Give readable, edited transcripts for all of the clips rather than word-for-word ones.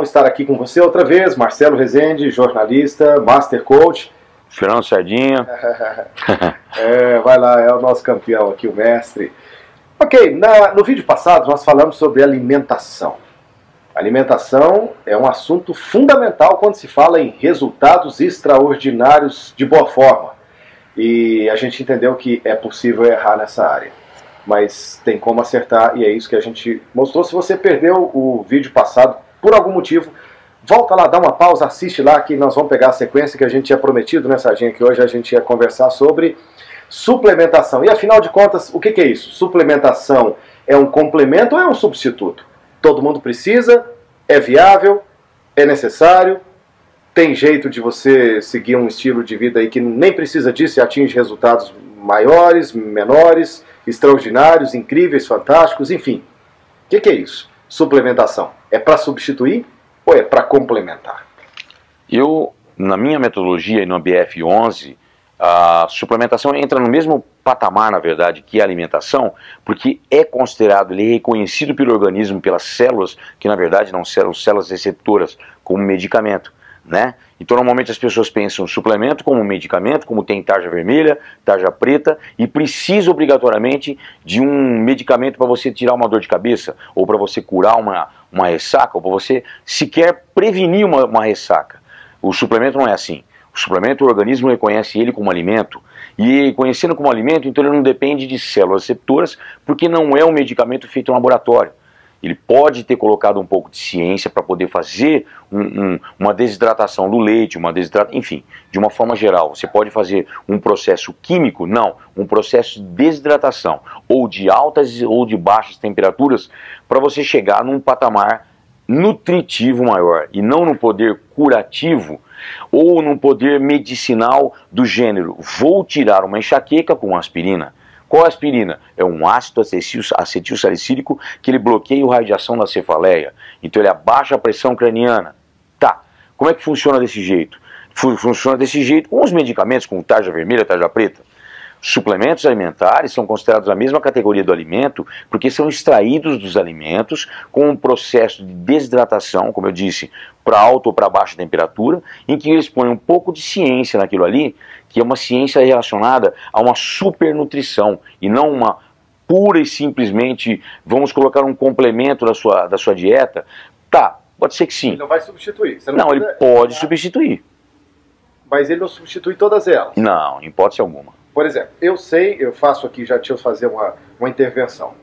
estar aqui com você outra vez, Marcelo Rezende, jornalista, Master Coach. Fernando Sardinha. Vai lá, é o nosso campeão aqui, o mestre. Ok, no vídeo passado nós falamos sobre alimentação. Alimentação é um assunto fundamental quando se fala em resultados extraordinários de boa forma. E a gente entendeu que é possível errar nessa área, mas tem como acertar, e é isso que a gente mostrou. Se você perdeu o vídeo passado por algum motivo, volta lá, dá uma pausa, assiste lá que nós vamos pegar a sequência que a gente tinha prometido, né, Sardinha, que hoje a gente ia conversar sobre suplementação. E afinal de contas, o que é isso? Suplementação é um complemento ou é um substituto? Todo mundo precisa? É viável? É necessário? Tem jeito de você seguir um estilo de vida aí que nem precisa disso e atinge resultados maiores, menores, extraordinários, incríveis, fantásticos, enfim. O que é isso? Suplementação. É para substituir ou é para complementar? Na minha metodologia e no BF11, a suplementação entra no mesmo patamar, na verdade, que a alimentação, porque é considerado, ele é reconhecido pelo organismo, pelas células, que na verdade não são células receptoras, como medicamento, né? Então normalmente as pessoas pensam suplemento como medicamento, como tem tarja vermelha, tarja preta, e precisa obrigatoriamente de um medicamento para você tirar uma dor de cabeça, ou para você curar uma ressaca, ou para você sequer prevenir uma ressaca. O suplemento não é assim. O suplemento, o organismo reconhece ele como alimento, e conhecendo como alimento, então ele não depende de células receptoras, porque não é um medicamento feito em laboratório. Ele pode ter colocado um pouco de ciência para poder fazer uma desidratação do leite, enfim, de uma forma geral. Você pode fazer um processo químico? Não, um processo de desidratação, ou de altas ou de baixas temperaturas, para você chegar num patamar nutritivo maior, e não no poder curativo, ou num poder medicinal do gênero, vou tirar uma enxaqueca com aspirina. Qual aspirina? É um ácido acetilsalicílico que ele bloqueia a radiação da cefaleia. Então ele abaixa a pressão craniana. Tá, como é que funciona desse jeito? Funciona desse jeito com os medicamentos, com tarja vermelha, tarja preta. Suplementos alimentares são considerados a mesma categoria do alimento, porque são extraídos dos alimentos com um processo de desidratação, como eu disse, para alta ou para baixa temperatura, em que eles põem um pouco de ciência naquilo ali, que é uma ciência relacionada a uma supernutrição, e não uma pura e simplesmente, vamos colocar um complemento da sua dieta. Tá, pode ser que sim. Ele não vai substituir. Não, ele pode substituir. Mas ele não substitui todas elas. Não, em hipótese alguma. Por exemplo, eu faço aqui, já deixa eu fazer uma intervenção.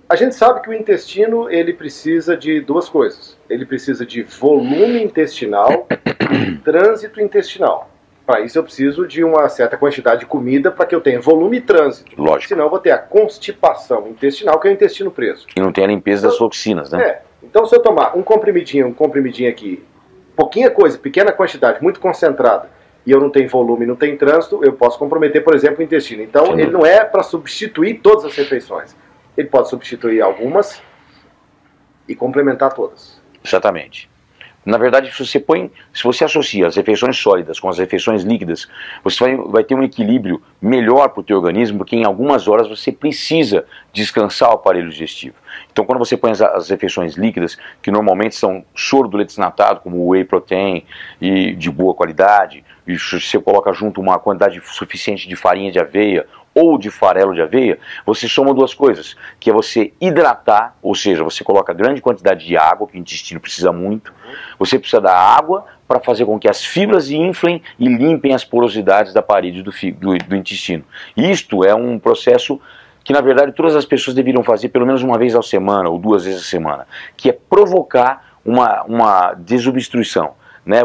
A gente sabe que o intestino, ele precisa de duas coisas. Ele precisa de volume intestinal e trânsito intestinal. Para isso eu preciso de uma certa quantidade de comida para que eu tenha volume e trânsito. Lógico. Senão eu vou ter a constipação intestinal, que é o intestino preso. E não tem a limpeza das toxinas, né? Então se eu tomar um comprimidinho aqui, pouquinha coisa, pequena quantidade, muito concentrada, e eu não tenho volume, não tenho trânsito, eu posso comprometer, por exemplo, o intestino. Então, ele não é para substituir todas as refeições. Ele pode substituir algumas e complementar todas. Exatamente. Na verdade, se você associa as refeições sólidas com as refeições líquidas, você vai ter um equilíbrio melhor para o teu organismo, porque em algumas horas você precisa descansar o aparelho digestivo. Então, quando você põe as refeições líquidas, que normalmente são soro do leite desnatado, como whey protein, e de boa qualidade, e você coloca junto uma quantidade suficiente de farinha de aveia ou de farelo de aveia, você soma duas coisas, que é você hidratar, ou seja, você coloca grande quantidade de água, que o intestino precisa muito, você precisa da água para fazer com que as fibras inflem e limpem as porosidades da parede do intestino. Isto é um processo que, na verdade, todas as pessoas deveriam fazer pelo menos uma vez à semana, ou 2 vezes à semana, que é provocar uma desobstrução, né?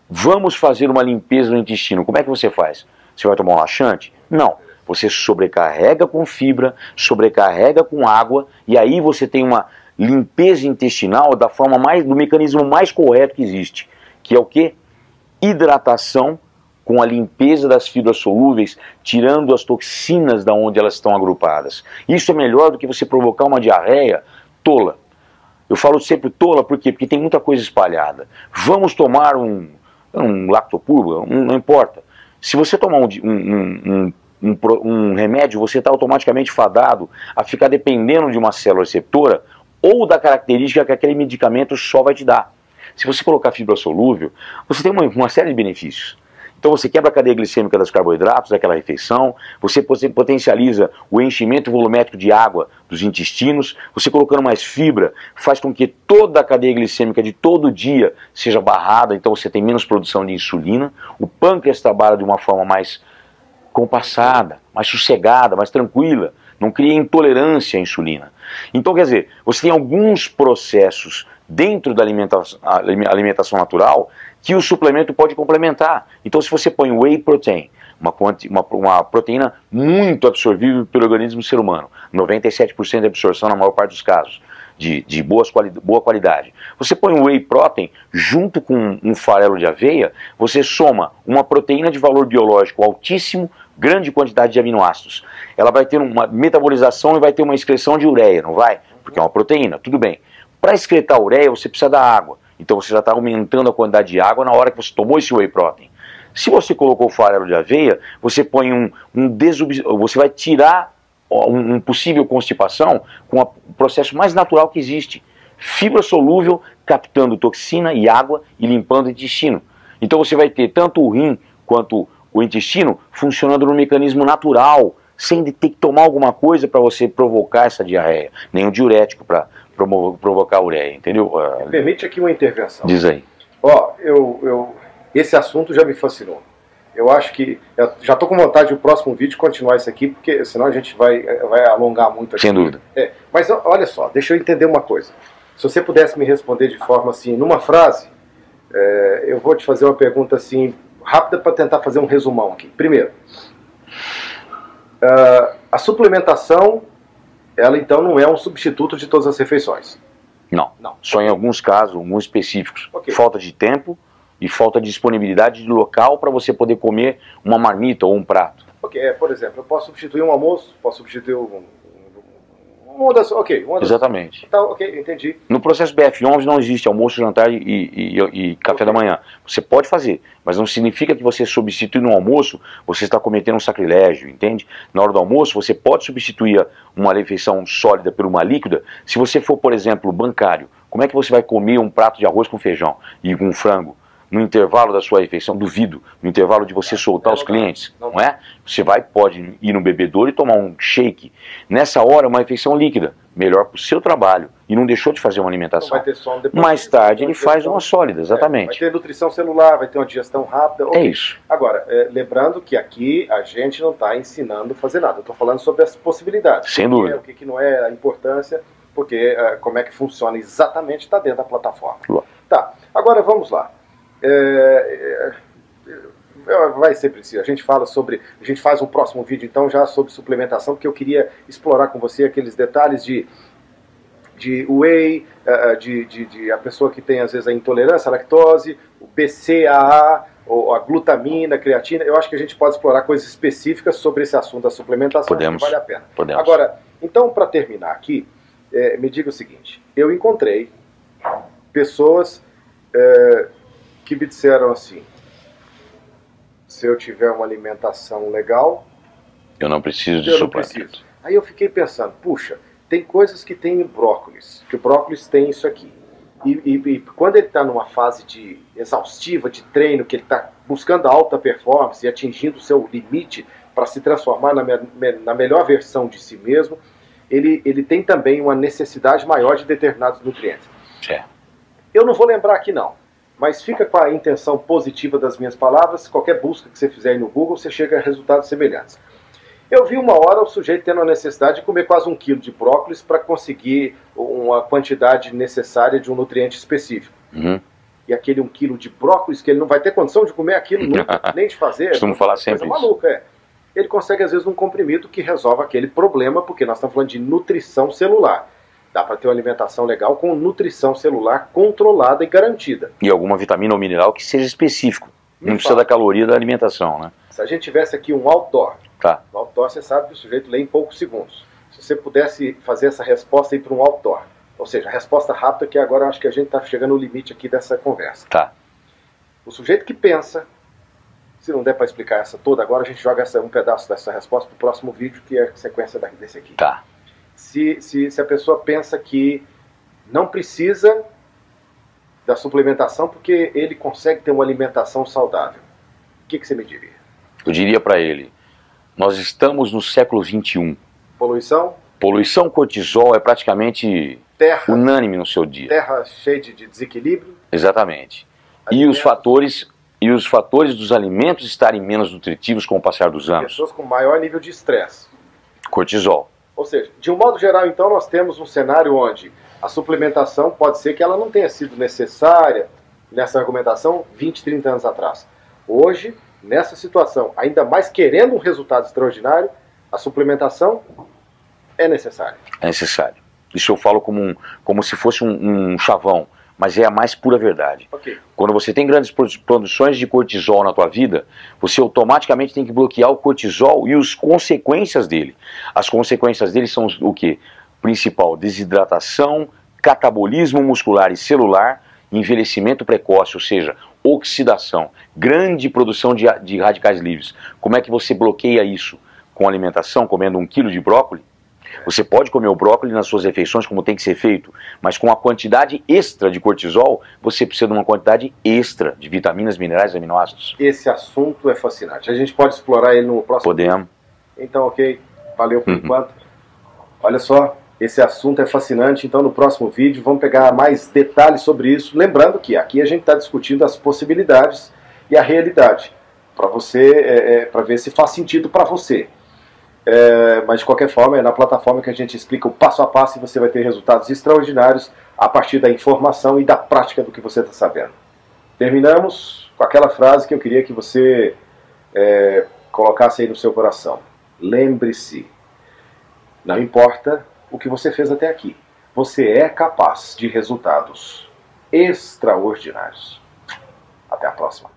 Vamos fazer uma limpeza no intestino. Como é que você faz? Você vai tomar um laxante? Não. Você sobrecarrega com fibra, sobrecarrega com água, e aí você tem uma limpeza intestinal do mecanismo mais correto que existe, que é o quê? Hidratação com a limpeza das fibras solúveis, tirando as toxinas da onde elas estão agrupadas. Isso é melhor do que você provocar uma diarreia tola. Eu falo sempre tola, por quê? Porque tem muita coisa espalhada. Vamos tomar um lactopurga, não importa. Se você tomar um remédio, você está automaticamente fadado a ficar dependendo de uma célula receptora ou da característica que aquele medicamento só vai te dar. Se você colocar fibra solúvel, você tem uma série de benefícios. Então você quebra a cadeia glicêmica dos carboidratos daquela refeição, você potencializa o enchimento volumétrico de água dos intestinos, você colocando mais fibra faz com que toda a cadeia glicêmica de todo dia seja barrada, então você tem menos produção de insulina, o pâncreas trabalha de uma forma mais compassada, mais sossegada, mais tranquila, não cria intolerância à insulina. Então quer dizer, você tem alguns processos dentro da alimentação natural que o suplemento pode complementar. Então se você põe whey protein, uma proteína muito absorvível pelo organismo do ser humano, 97% de absorção na maior parte dos casos, de boa qualidade. Você põe o whey protein junto com um farelo de aveia, você soma uma proteína de valor biológico altíssimo, grande quantidade de aminoácidos. Ela vai ter uma metabolização e vai ter uma excreção de ureia, não vai? Porque é uma proteína, tudo bem. Para excretar a ureia, você precisa da água. Então você já está aumentando a quantidade de água na hora que você tomou esse whey protein. Se você colocou o farelo de aveia, você põe você vai tirar uma possível constipação com o processo mais natural que existe. Fibra solúvel captando toxina e água e limpando o intestino. Então você vai ter tanto o rim quanto o intestino funcionando no mecanismo natural, sem ter que tomar alguma coisa para você provocar essa diarreia. Nenhum diurético para provocar a ureia, entendeu? Permite aqui uma intervenção. Diz aí. Ó, esse assunto já me fascinou. Eu acho que, eu já estou com vontade de o próximo vídeo continuar isso aqui, porque senão a gente vai alongar muito aqui. Sem dúvida. Mas olha só, deixa eu entender uma coisa. Se você pudesse me responder de forma assim, numa frase, eu vou te fazer uma pergunta assim, rápida para tentar fazer um resumão aqui. Primeiro, a suplementação, ela então não é um substituto de todas as refeições? Não. Só em alguns casos, alguns específicos. Okay. Falta de tempo e falta de disponibilidade de local para você poder comer uma marmita ou um prato. Ok, por exemplo, eu posso substituir um almoço, posso substituir uma das... Exatamente. Tá, ok, entendi. No processo BF11 não existe almoço, jantar e café da manhã. Você pode fazer, mas não significa que você substitui no almoço, você está cometendo um sacrilégio, entende? Na hora do almoço, você pode substituir uma refeição sólida por uma líquida. Se você for, por exemplo, bancário, como é que você vai comer um prato de arroz com feijão e com frango? No intervalo da sua refeição, duvido, no intervalo de você soltar os clientes, não é? Você pode ir no bebedouro e tomar um shake. Nessa hora, uma refeição líquida, melhor para o seu trabalho, e não deixou de fazer uma alimentação. Vai ter sono depois. Mais tarde ele faz uma sólida, exatamente. Vai ter nutrição celular, vai ter uma digestão rápida. Okay. É isso. Agora, lembrando que aqui a gente não está ensinando a fazer nada, eu estou falando sobre as possibilidades. Sem dúvida. O que não é a importância, porque como é que funciona exatamente está dentro da plataforma. Tá, agora vamos lá. Vai ser preciso. A gente faz um próximo vídeo então já sobre suplementação, porque eu queria explorar com você aqueles detalhes de whey, de a pessoa que tem às vezes a intolerância à lactose, o BCAA, ou a glutamina, a creatina. Eu acho que a gente pode explorar coisas específicas sobre esse assunto da suplementação. Podemos. Que vale a pena. Podemos. Agora, então, para terminar aqui, me diga o seguinte: eu encontrei pessoas que me disseram assim: se eu tiver uma alimentação legal, eu não preciso de suplemento. Aí eu fiquei pensando, puxa, tem coisas que tem brócolis, que o brócolis tem isso aqui. E quando ele está numa fase exaustiva de treino, que ele está buscando alta performance e atingindo o seu limite para se transformar na melhor versão de si mesmo, ele tem também uma necessidade maior de determinados nutrientes. Eu não vou lembrar aqui não, mas fica com a intenção positiva das minhas palavras. Qualquer busca que você fizer aí no Google, você chega a resultados semelhantes. Eu vi uma hora o sujeito tendo a necessidade de comer quase 1 quilo de brócolis para conseguir uma quantidade necessária de um nutriente específico. E aquele 1 quilo de brócolis, que ele não vai ter condição de comer aquilo nunca, nem de fazer. Costumo falar sempre coisa maluca, Ele consegue às vezes um comprimido que resolve aquele problema, porque nós estamos falando de nutrição celular. Dá para ter uma alimentação legal com nutrição celular controlada e garantida. E alguma vitamina ou mineral que seja específico. Não precisa da caloria da alimentação, né? Se a gente tivesse aqui um outdoor, tá. No outdoor você sabe que o sujeito lê em poucos segundos. Se você pudesse fazer essa resposta aí para um outdoor, ou seja, a resposta rápida, que agora eu acho que a gente está chegando no limite aqui dessa conversa. Tá. O sujeito que pensa, se não der para explicar essa toda agora, a gente joga um pedaço dessa resposta para o próximo vídeo, que é a sequência desse aqui. Tá. Se a pessoa pensa que não precisa da suplementação porque ele consegue ter uma alimentação saudável. O que você me diria? Eu diria para ele, nós estamos no século XXI. Poluição? Poluição, cortisol é praticamente unânime no seu dia. Terra cheia de desequilíbrio. Exatamente. E os fatores dos alimentos estarem menos nutritivos com o passar dos anos. Pessoas com maior nível de estresse. Cortisol. Ou seja, de um modo geral, então, nós temos um cenário onde a suplementação pode ser que ela não tenha sido necessária nessa argumentação 20, 30 anos atrás. Hoje, nessa situação, ainda mais querendo um resultado extraordinário, a suplementação é necessária. É necessário. Isso eu falo como se fosse um chavão, mas é a mais pura verdade. Okay. Quando você tem grandes produções de cortisol na tua vida, você automaticamente tem que bloquear o cortisol e as consequências dele. As consequências dele são o quê? Principal, desidratação, catabolismo muscular e celular, envelhecimento precoce, ou seja, oxidação, grande produção de radicais livres. Como é que você bloqueia isso? Com alimentação, comendo 1 quilo de brócolis? Você pode comer o brócolis nas suas refeições como tem que ser feito, mas com a quantidade extra de cortisol, você precisa de uma quantidade extra de vitaminas, minerais e aminoácidos. Esse assunto é fascinante. A gente pode explorar ele no próximo Podemos. vídeo. Então, ok. Valeu por enquanto. Olha só, esse assunto é fascinante. Então, no próximo vídeo, vamos pegar mais detalhes sobre isso. Lembrando que aqui a gente está discutindo as possibilidades e a realidade, para você, para ver se faz sentido para você. Mas de qualquer forma é na plataforma que a gente explica o passo a passo e você vai ter resultados extraordinários a partir da informação e da prática do que você está sabendo. Terminamos com aquela frase que eu queria que você colocasse aí no seu coração. Lembre-se, não importa o que você fez até aqui, você é capaz de resultados extraordinários. Até a próxima.